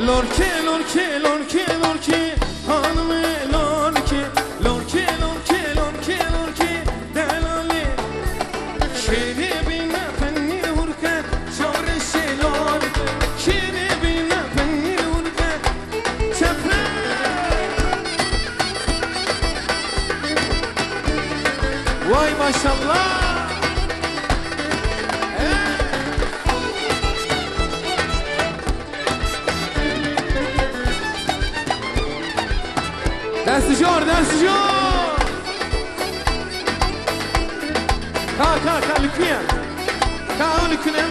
لورکی لورکی لورکی لورکی خانم لورکی لورکی لورکی لورکی لورکی دلالی شیری بینه پنیر ورکه چارش لورکی شیری بینه پنیر ورکه چپه وای ماشالله دستشار دستشار کا لکنیم کا لکنیم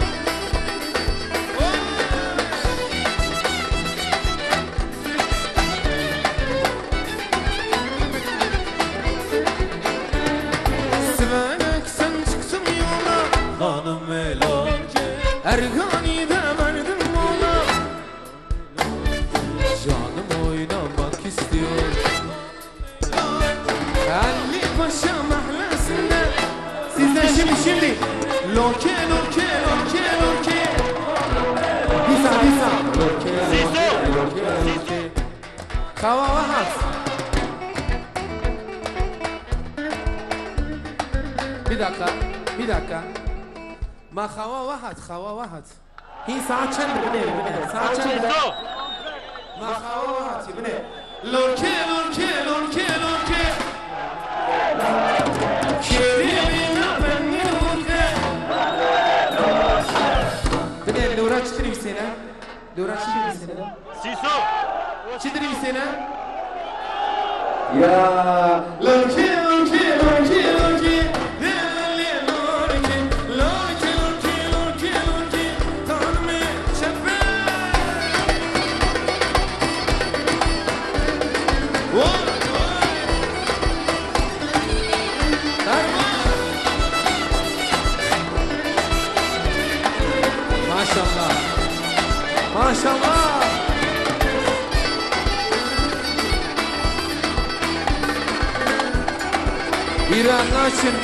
سبنک sen çıktım yola hanım elonke Ergani de verdim ona canım oynamak istiyor Ali Paşa mahallesinde sizden şimdi Lorke lorke lorke lorke Disa Lorke lorke lorke Kava vahat Bir dakika Ma kava vahat Hi saat çend bine saat çend Ma kava vahat bine Lorke lorke lorke lorke بدأ الدورات تشتري بسنة دورات تشتري بسنة سيسو تشتري بسنة يا لونكي لونكي لونكي لونكي ما شاء الله İran Naşin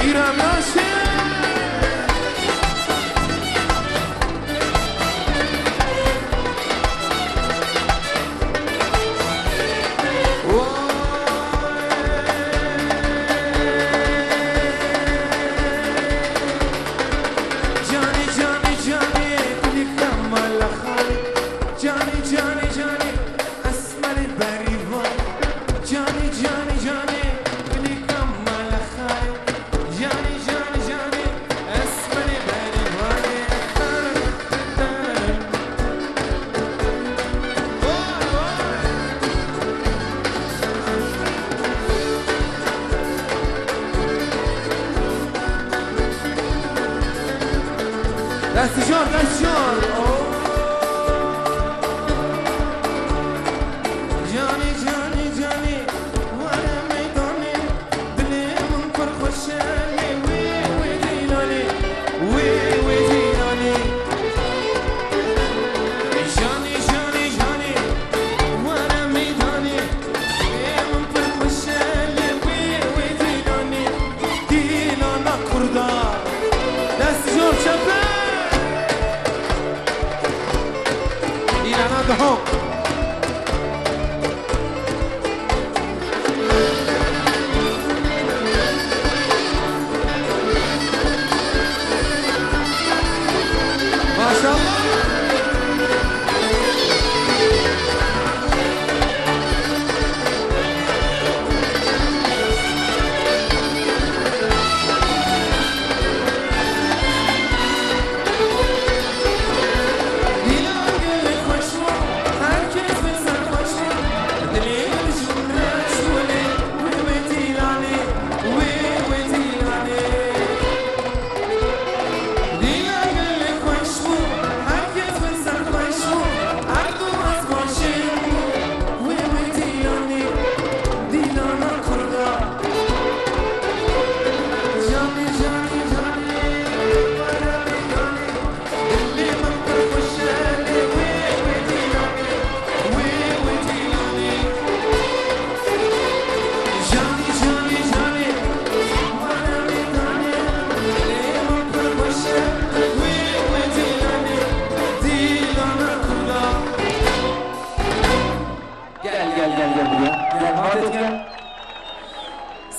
دستشار جانی جانی جانی وانا میدانی دلی من پر خوشحالی وی دینانی وی دینانی جانی جانی جانی وانا میدانی دلی من پر خوشحالی وی دینانی دیلانا کردار دستشار چپه the home. MashaAllah.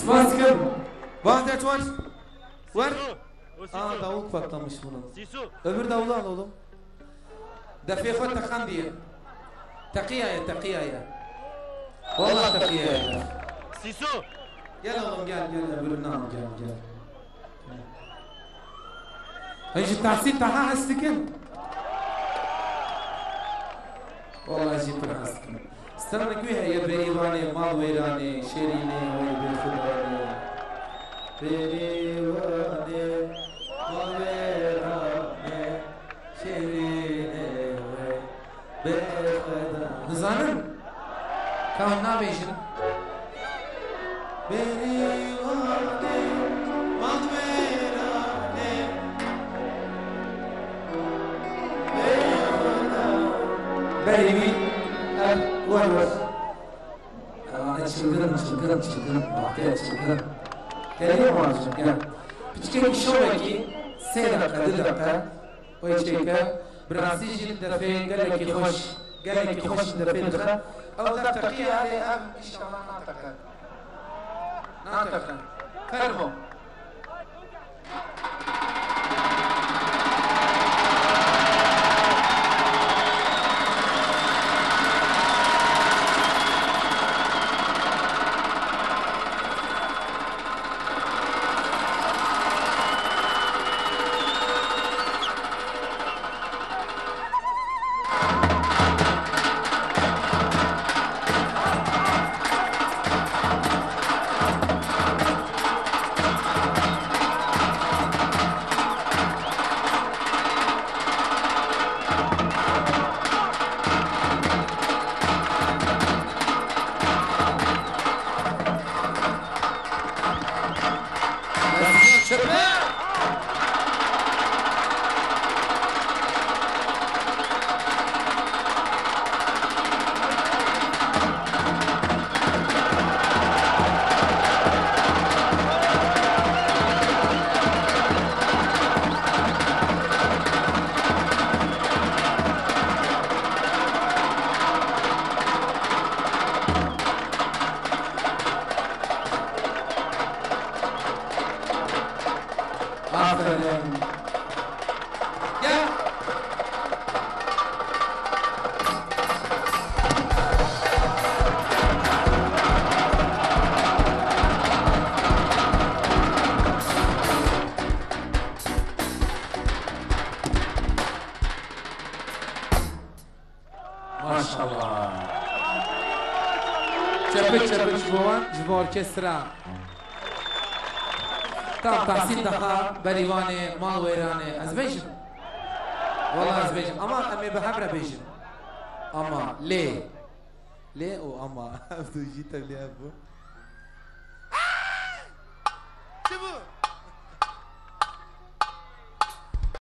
سپاس کم واحد اتوان ور داوود patlamış bunun. Öbür davulu al oğlum. دفي خد تخندية تقية يا تقية يا والله تقية يا سيسو يلا oğlum gel öbüründen gel ايش التحسين تاعها هستكن والله جيت هستكن استنى كويها يا بريواني مال ويراني شيريني وي بخداني بريواني مال ويراني شيريني وي بخداني نزانن كان نابيشن بريواني مال ويراني بريوي الوالوس أنا çılgınım vaktiye çılgınım geliyor mu azıcık ya küçük bir şovaki seyda kadırda o içeyke Brasil'in defe geleki hoş defe dışa أو ذا تقية عليه أم إن شاء الله نعتقد فرمو ما شاء الله شبك جبوا اوركسترا تام تحسين دخا بريواني مال ويراني ازبيجن والله ازبيجن اما امي بحبره بيجن اما ليه او اما ابدو جيت لي ابو